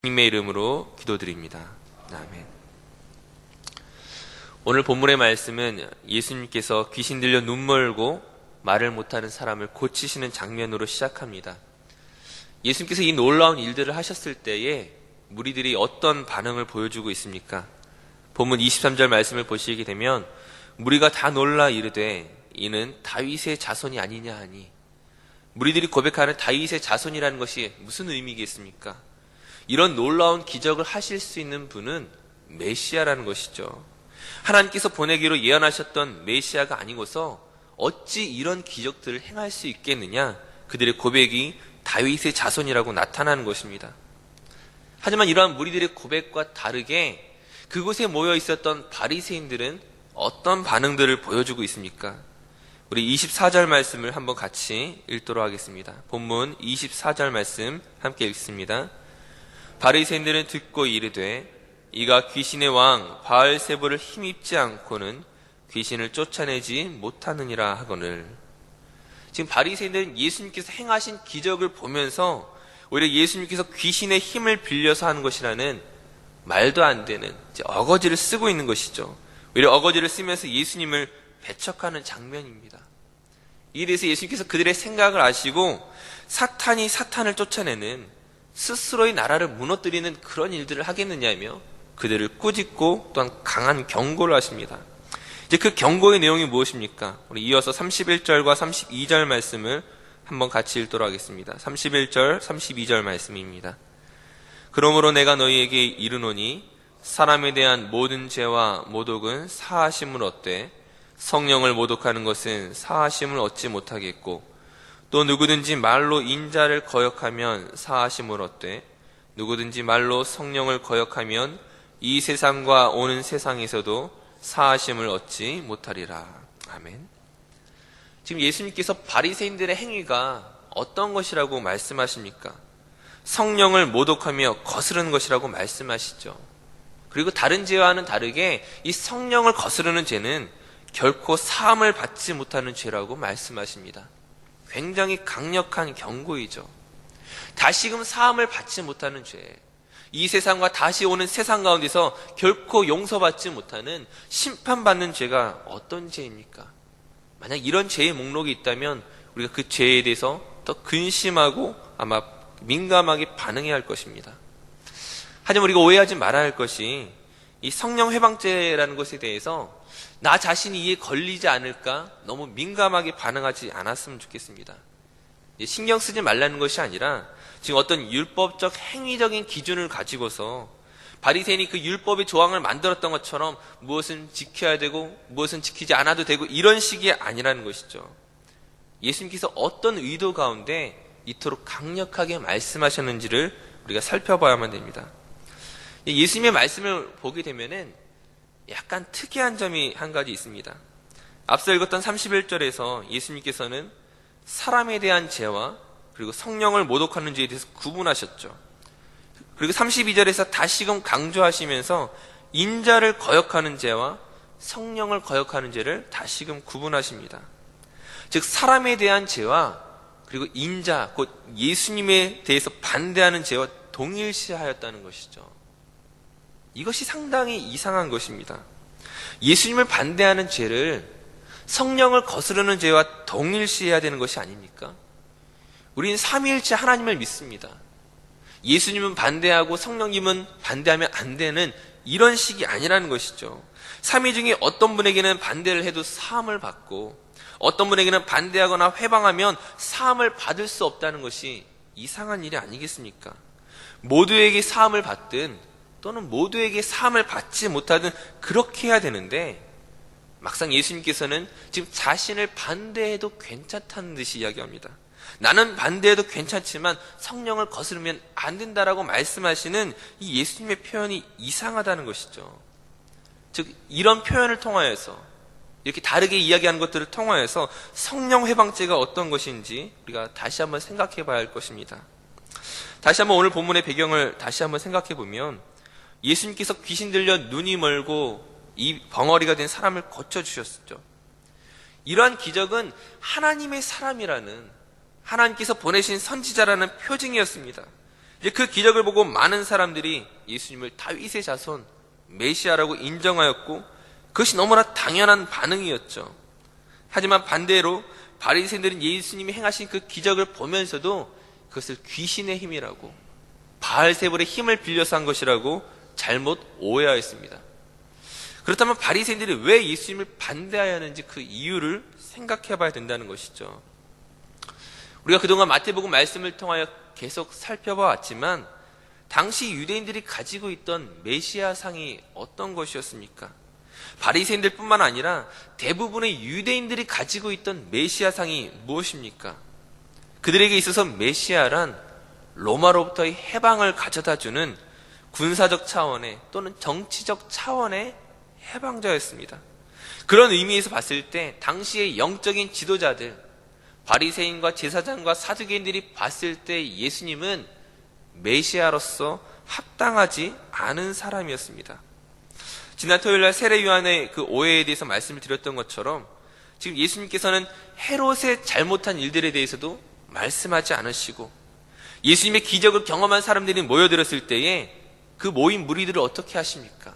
주님의 이름으로 기도드립니다. 아멘. 오늘 본문의 말씀은 예수님께서 귀신 들려 눈 멀고 말을 못하는 사람을 고치시는 장면으로 시작합니다. 예수님께서 이 놀라운 일들을 하셨을 때에 무리들이 어떤 반응을 보여주고 있습니까? 본문 23절 말씀을 보시게 되면 무리가 다 놀라 이르되 이는 다윗의 자손이 아니냐 하니, 무리들이 고백하는 다윗의 자손이라는 것이 무슨 의미겠습니까? 이런 놀라운 기적을 하실 수 있는 분은 메시아라는 것이죠. 하나님께서 보내기로 예언하셨던 메시아가 아니고서 어찌 이런 기적들을 행할 수 있겠느냐, 그들의 고백이 다윗의 자손이라고 나타나는 것입니다. 하지만 이러한 무리들의 고백과 다르게 그곳에 모여 있었던 바리새인들은 어떤 반응들을 보여주고 있습니까? 우리 24절 말씀을 한번 같이 읽도록 하겠습니다. 본문 24절 말씀 함께 읽습니다. 바리새인들은 듣고 이르되 이가 귀신의 왕 바알세불을 힘입지 않고는 귀신을 쫓아내지 못하느니라 하거늘. 지금 바리새인들은 예수님께서 행하신 기적을 보면서 오히려 예수님께서 귀신의 힘을 빌려서 하는 것이라는 말도 안 되는 어거지를 쓰고 있는 것이죠. 오히려 어거지를 쓰면서 예수님을 배척하는 장면입니다. 이에 대해서 예수님께서 그들의 생각을 아시고 사탄이 사탄을 쫓아내는, 스스로의 나라를 무너뜨리는 그런 일들을 하겠느냐며 그들을 꾸짖고 또한 강한 경고를 하십니다. 이제 그 경고의 내용이 무엇입니까? 우리 이어서 31절과 32절 말씀을 한번 같이 읽도록 하겠습니다. 31절, 32절 말씀입니다. 그러므로 내가 너희에게 이르노니 사람에 대한 모든 죄와 모독은 사하심을 얻되 성령을 모독하는 것은 사하심을 얻지 못하겠고, 또 누구든지 말로 인자를 거역하면 사하심을 얻되 누구든지 말로 성령을 거역하면 이 세상과 오는 세상에서도 사하심을 얻지 못하리라. 아멘. 지금 예수님께서 바리새인들의 행위가 어떤 것이라고 말씀하십니까? 성령을 모독하며 거스르는 것이라고 말씀하시죠. 그리고 다른 죄와는 다르게 이 성령을 거스르는 죄는 결코 사함을 받지 못하는 죄라고 말씀하십니다. 굉장히 강력한 경고이죠. 다시금 사함을 받지 못하는 죄, 이 세상과 다시 오는 세상 가운데서 결코 용서받지 못하는 심판받는 죄가 어떤 죄입니까? 만약 이런 죄의 목록이 있다면 우리가 그 죄에 대해서 더 근심하고 아마 민감하게 반응해야 할 것입니다. 하지만 우리가 오해하지 말아야 할 것이, 이 성령 회방죄라는 것에 대해서 나 자신이 이에 걸리지 않을까 너무 민감하게 반응하지 않았으면 좋겠습니다. 신경 쓰지 말라는 것이 아니라 지금 어떤 율법적 행위적인 기준을 가지고서 바리새인이 그 율법의 조항을 만들었던 것처럼 무엇은 지켜야 되고 무엇은 지키지 않아도 되고 이런 식이 아니라는 것이죠. 예수님께서 어떤 의도 가운데 이토록 강력하게 말씀하셨는지를 우리가 살펴봐야만 됩니다. 예수님의 말씀을 보게 되면은 약간 특이한 점이 한 가지 있습니다. 앞서 읽었던 31절에서 예수님께서는 사람에 대한 죄와 그리고 성령을 모독하는 죄에 대해서 구분하셨죠. 그리고 32절에서 다시금 강조하시면서 인자를 거역하는 죄와 성령을 거역하는 죄를 다시금 구분하십니다. 즉 사람에 대한 죄와 그리고 인자, 곧 예수님에 대해서 반대하는 죄와 동일시하였다는 것이죠. 이것이 상당히 이상한 것입니다. 예수님을 반대하는 죄를 성령을 거스르는 죄와 동일시해야 되는 것이 아닙니까? 우리는 삼위일체 하나님을 믿습니다. 예수님은 반대하고 성령님은 반대하면 안 되는 이런 식이 아니라는 것이죠. 삼위 중에 어떤 분에게는 반대를 해도 사함을 받고 어떤 분에게는 반대하거나 회방하면 사함을 받을 수 없다는 것이 이상한 일이 아니겠습니까? 모두에게 사함을 받든 또는 모두에게 사함을 받지 못하든 그렇게 해야 되는데, 막상 예수님께서는 지금 자신을 반대해도 괜찮다는 듯이 이야기합니다. 나는 반대해도 괜찮지만 성령을 거스르면 안 된다라고 말씀하시는 이 예수님의 표현이 이상하다는 것이죠. 즉 이런 표현을 통하여서, 이렇게 다르게 이야기하는 것들을 통하여서 성령 회방죄가 어떤 것인지 우리가 다시 한번 생각해 봐야 할 것입니다. 다시 한번 오늘 본문의 배경을 다시 한번 생각해 보면, 예수님께서 귀신 들려 눈이 멀고 이 벙어리가 된 사람을 고쳐주셨죠. 이러한 기적은 하나님의 사람이라는, 하나님께서 보내신 선지자라는 표징이었습니다. 이제 그 기적을 보고 많은 사람들이 예수님을 다윗의 자손, 메시아라고 인정하였고 그것이 너무나 당연한 반응이었죠. 하지만 반대로 바리새인들은 예수님이 행하신 그 기적을 보면서도 그것을 귀신의 힘이라고, 바알세불의 힘을 빌려서 한 것이라고 잘못 오해하였습니다. 그렇다면 바리새인들이 왜 예수님을 반대하였는지 그 이유를 생각해 봐야 된다는 것이죠. 우리가 그동안 마태복음 말씀을 통하여 계속 살펴봐 왔지만 당시 유대인들이 가지고 있던 메시아상이 어떤 것이었습니까? 바리새인들 뿐만 아니라 대부분의 유대인들이 가지고 있던 메시아상이 무엇입니까? 그들에게 있어서 메시아란 로마로부터의 해방을 가져다주는 군사적 차원의 또는 정치적 차원의 해방자였습니다. 그런 의미에서 봤을 때 당시의 영적인 지도자들, 바리새인과 제사장과 사두개인들이 봤을 때 예수님은 메시아로서 합당하지 않은 사람이었습니다. 지난 토요일날 세례요한의 그 오해에 대해서 말씀을 드렸던 것처럼 지금 예수님께서는 헤롯의 잘못한 일들에 대해서도 말씀하지 않으시고 예수님의 기적을 경험한 사람들이 모여들었을 때에 그 모인 무리들을 어떻게 하십니까?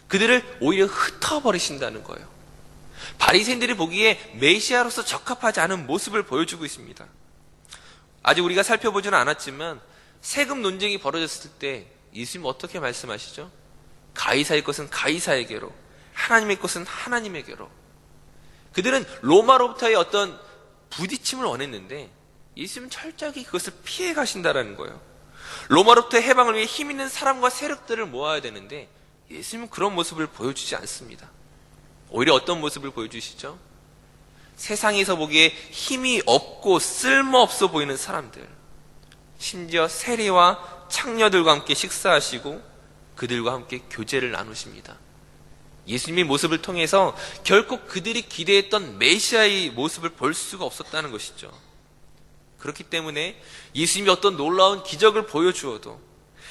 그들을 오히려 흩어버리신다는 거예요. 바리새인들이 보기에 메시아로서 적합하지 않은 모습을 보여주고 있습니다. 아직 우리가 살펴보지는 않았지만 세금 논쟁이 벌어졌을 때 예수님 어떻게 말씀하시죠? 가이사의 것은 가이사에게로, 하나님의 것은 하나님에게로. 그들은 로마로부터의 어떤 부딪힘을 원했는데 예수님은 철저하게 그것을 피해 가신다라는 거예요. 로마로부터의 해방을 위해 힘 있는 사람과 세력들을 모아야 되는데 예수님은 그런 모습을 보여주지 않습니다. 오히려 어떤 모습을 보여주시죠? 세상에서 보기에 힘이 없고 쓸모없어 보이는 사람들, 심지어 세리와 창녀들과 함께 식사하시고 그들과 함께 교제를 나누십니다. 예수님의 모습을 통해서 결코 그들이 기대했던 메시아의 모습을 볼 수가 없었다는 것이죠. 그렇기 때문에 예수님이 어떤 놀라운 기적을 보여주어도,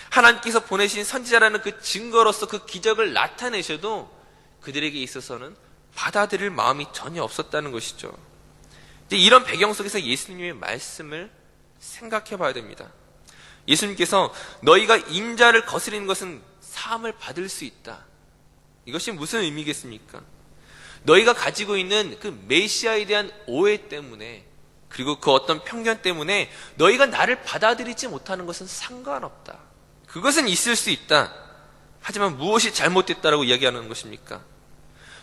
하나님께서 보내신 선지자라는 그 증거로서 그 기적을 나타내셔도 그들에게 있어서는 받아들일 마음이 전혀 없었다는 것이죠. 이제 이런 배경 속에서 예수님의 말씀을 생각해 봐야 됩니다. 예수님께서 너희가 인자를 거스리는 것은 사함을 받을 수 있다. 이것이 무슨 의미겠습니까? 너희가 가지고 있는 그 메시아에 대한 오해 때문에, 그리고 그 어떤 편견 때문에 너희가 나를 받아들이지 못하는 것은 상관없다. 그것은 있을 수 있다. 하지만 무엇이 잘못됐다라고 이야기하는 것입니까?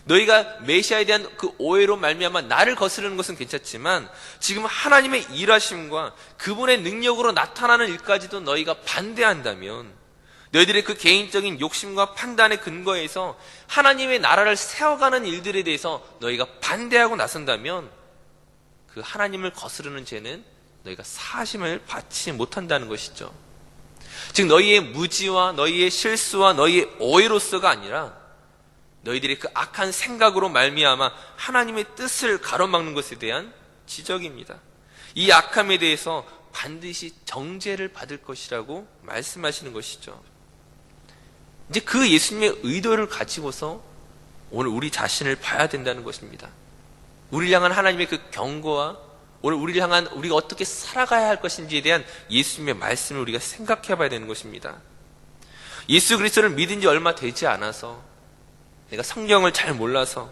너희가 메시아에 대한 그 오해로 말미암아 나를 거스르는 것은 괜찮지만 지금 하나님의 일하심과 그분의 능력으로 나타나는 일까지도 너희가 반대한다면, 너희들의 그 개인적인 욕심과 판단의 근거에서 하나님의 나라를 세워가는 일들에 대해서 너희가 반대하고 나선다면 그 하나님을 거스르는 죄는 너희가 사하심을 받지 못한다는 것이죠. 즉 너희의 무지와 너희의 실수와 너희의 오해로서가 아니라 너희들의 그 악한 생각으로 말미암아 하나님의 뜻을 가로막는 것에 대한 지적입니다. 이 악함에 대해서 반드시 정죄를 받을 것이라고 말씀하시는 것이죠. 이제 그 예수님의 의도를 가지고서 오늘 우리 자신을 봐야 된다는 것입니다. 우리를 향한 하나님의 그 경고와 오늘 우리를 향한 우리가 어떻게 살아가야 할 것인지에 대한 예수님의 말씀을 우리가 생각해 봐야 되는 것입니다. 예수 그리스도를 믿은 지 얼마 되지 않아서, 내가 성경을 잘 몰라서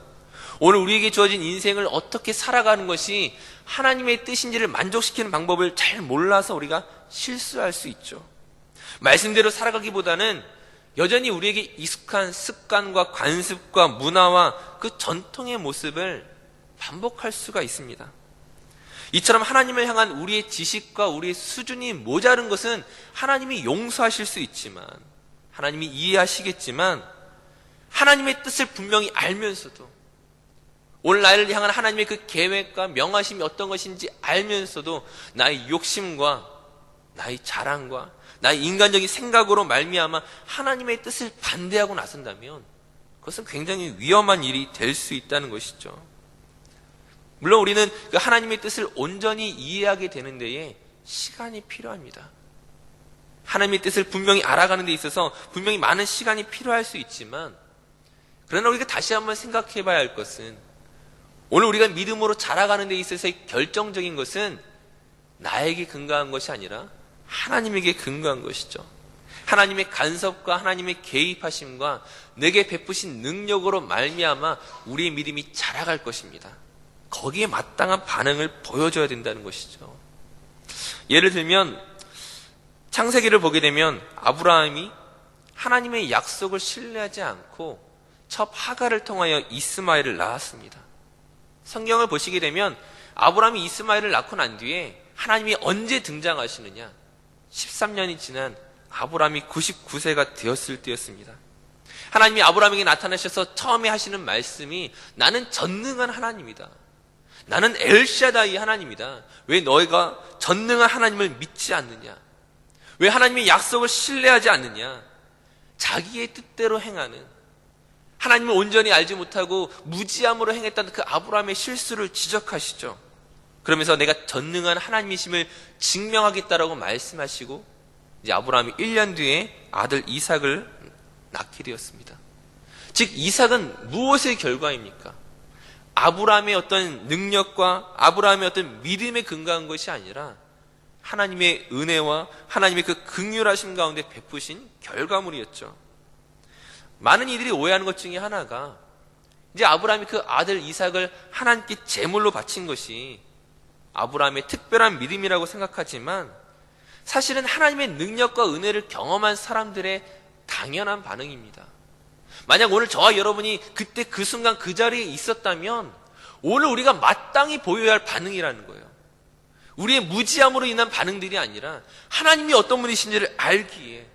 오늘 우리에게 주어진 인생을 어떻게 살아가는 것이 하나님의 뜻인지를 만족시키는 방법을 잘 몰라서 우리가 실수할 수 있죠. 말씀대로 살아가기보다는 여전히 우리에게 익숙한 습관과 관습과 문화와 그 전통의 모습을 반복할 수가 있습니다. 이처럼 하나님을 향한 우리의 지식과 우리의 수준이 모자른 것은 하나님이 용서하실 수 있지만, 하나님이 이해하시겠지만, 하나님의 뜻을 분명히 알면서도, 오늘 나를 향한 하나님의 그 계획과 명하심이 어떤 것인지 알면서도 나의 욕심과 나의 자랑과 나의 인간적인 생각으로 말미암아 하나님의 뜻을 반대하고 나선다면 그것은 굉장히 위험한 일이 될 수 있다는 것이죠. 물론 우리는 그 하나님의 뜻을 온전히 이해하게 되는 데에 시간이 필요합니다. 하나님의 뜻을 분명히 알아가는 데 있어서 분명히 많은 시간이 필요할 수 있지만, 그러나 우리가 다시 한번 생각해 봐야 할 것은, 오늘 우리가 믿음으로 자라가는 데 있어서의 결정적인 것은 나에게 근거한 것이 아니라 하나님에게 근거한 것이죠. 하나님의 간섭과 하나님의 개입하심과 내게 베푸신 능력으로 말미암아 우리의 믿음이 자라갈 것입니다. 거기에 마땅한 반응을 보여줘야 된다는 것이죠. 예를 들면 창세기를 보게 되면 아브라함이 하나님의 약속을 신뢰하지 않고 첩 하갈을 통하여 이스마엘을 낳았습니다. 성경을 보시게 되면 아브라함이 이스마엘을 낳고 난 뒤에 하나님이 언제 등장하시느냐? 13년이 지난 아브라함이 99세가 되었을 때였습니다. 하나님이 아브라함에게 나타나셔서 처음에 하시는 말씀이 나는 전능한 하나님이다. 나는 엘샤다이 하나님이다. 왜 너희가 전능한 하나님을 믿지 않느냐? 왜 하나님의 약속을 신뢰하지 않느냐? 자기의 뜻대로 행하는, 하나님을 온전히 알지 못하고 무지함으로 행했다는 그 아브라함의 실수를 지적하시죠. 그러면서 내가 전능한 하나님이심을 증명하겠다라고 말씀하시고 이제 아브라함이 1년 뒤에 아들 이삭을 낳게 되었습니다. 즉 이삭은 무엇의 결과입니까? 아브라함의 어떤 능력과 아브라함의 어떤 믿음에 근거한 것이 아니라 하나님의 은혜와 하나님의 그 긍휼하심 가운데 베푸신 결과물이었죠. 많은 이들이 오해하는 것 중에 하나가 이제 아브라함이 그 아들 이삭을 하나님께 제물로 바친 것이 아브라함의 특별한 믿음이라고 생각하지만 사실은 하나님의 능력과 은혜를 경험한 사람들의 당연한 반응입니다. 만약 오늘 저와 여러분이 그때 그 순간 그 자리에 있었다면 오늘 우리가 마땅히 보여야 할 반응이라는 거예요. 우리의 무지함으로 인한 반응들이 아니라 하나님이 어떤 분이신지를 알기에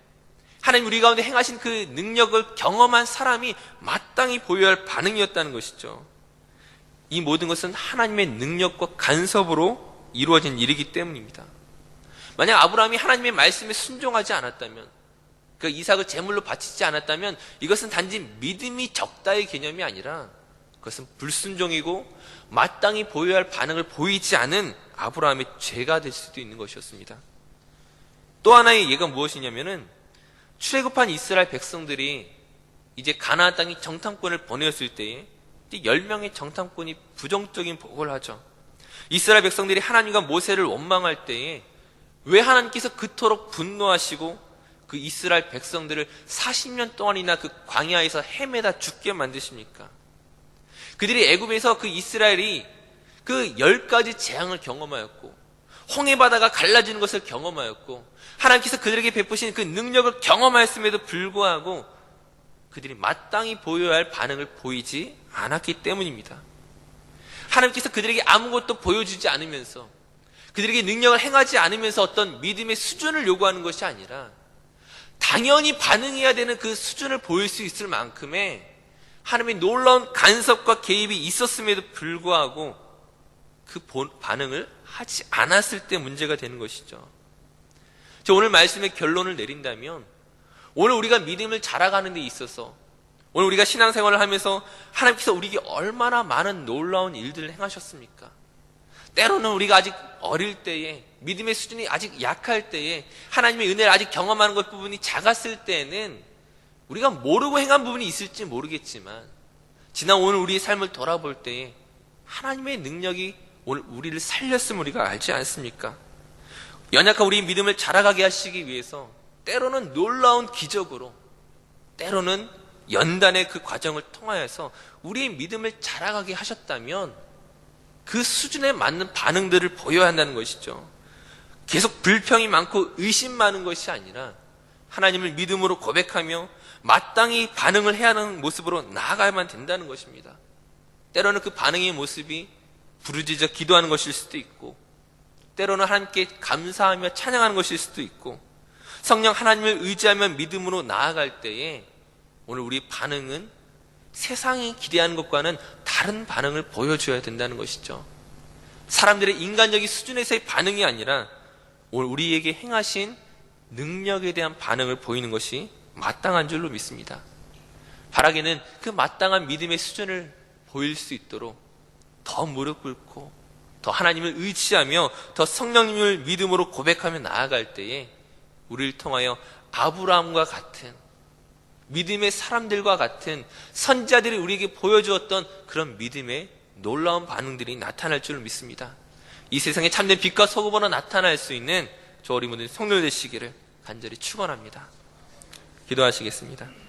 하나님 우리 가운데 행하신 그 능력을 경험한 사람이 마땅히 보여야 할 반응이었다는 것이죠. 이 모든 것은 하나님의 능력과 간섭으로 이루어진 일이기 때문입니다. 만약 아브라함이 하나님의 말씀에 순종하지 않았다면, 그 이삭을 제물로 바치지 않았다면 이것은 단지 믿음이 적다의 개념이 아니라 그것은 불순종이고 마땅히 보여야 할 반응을 보이지 않은 아브라함의 죄가 될 수도 있는 것이었습니다. 또 하나의 예가 무엇이냐면은 출애굽한 이스라엘 백성들이 이제 가나안 땅이 정탐꾼을 보내었을 때에 10명의 정탐꾼이 부정적인 보고를 하죠. 이스라엘 백성들이 하나님과 모세를 원망할 때에 왜 하나님께서 그토록 분노하시고 그 이스라엘 백성들을 40년 동안이나 그 광야에서 헤매다 죽게 만드십니까? 그들이 애굽에서 그 이스라엘이 그 10가지 재앙을 경험하였고 홍해바다가 갈라지는 것을 경험하였고 하나님께서 그들에게 베푸신 그 능력을 경험하였음에도 불구하고 그들이 마땅히 보여야 할 반응을 보이지 않았기 때문입니다. 하나님께서 그들에게 아무것도 보여주지 않으면서 그들에게 능력을 행하지 않으면서 어떤 믿음의 수준을 요구하는 것이 아니라 당연히 반응해야 되는 그 수준을 보일 수 있을 만큼의 하나님의 놀라운 간섭과 개입이 있었음에도 불구하고 그 반응을 하지 않았을 때 문제가 되는 것이죠. 오늘 말씀의 결론을 내린다면 오늘 우리가 믿음을 자라가는 데 있어서 오늘 우리가 신앙생활을 하면서 하나님께서 우리에게 얼마나 많은 놀라운 일들을 행하셨습니까? 때로는 우리가 아직 어릴 때에 믿음의 수준이 아직 약할 때에 하나님의 은혜를 아직 경험하는 것 부분이 작았을 때에는 우리가 모르고 행한 부분이 있을지 모르겠지만 지난 오늘 우리의 삶을 돌아볼 때에 하나님의 능력이 오늘 우리를 살렸음을 우리가 알지 않습니까? 연약한 우리의 믿음을 자라가게 하시기 위해서 때로는 놀라운 기적으로 때로는 연단의 그 과정을 통하여서 우리의 믿음을 자라가게 하셨다면 그 수준에 맞는 반응들을 보여야 한다는 것이죠. 계속 불평이 많고 의심 많은 것이 아니라 하나님을 믿음으로 고백하며 마땅히 반응을 해야 하는 모습으로 나아가야만 된다는 것입니다. 때로는 그 반응의 모습이 부르짖어 기도하는 것일 수도 있고 때로는 하나님께 감사하며 찬양하는 것일 수도 있고 성령 하나님을 의지하며 믿음으로 나아갈 때에 오늘 우리 반응은 세상이 기대하는 것과는 다른 반응을 보여줘야 된다는 것이죠. 사람들의 인간적인 수준에서의 반응이 아니라 오늘 우리에게 행하신 능력에 대한 반응을 보이는 것이 마땅한 줄로 믿습니다. 바라기는 그 마땅한 믿음의 수준을 보일 수 있도록 더 무릎 꿇고 더 하나님을 의지하며 더 성령님을 믿음으로 고백하며 나아갈 때에 우리를 통하여 아브라함과 같은 믿음의 사람들과 같은 선지자들이 우리에게 보여주었던 그런 믿음의 놀라운 반응들이 나타날 줄 믿습니다. 이 세상에 참된 빛과 소금으로 나타날 수 있는 저 어린 분들이 성도되시기를 간절히 축원합니다. 기도하시겠습니다.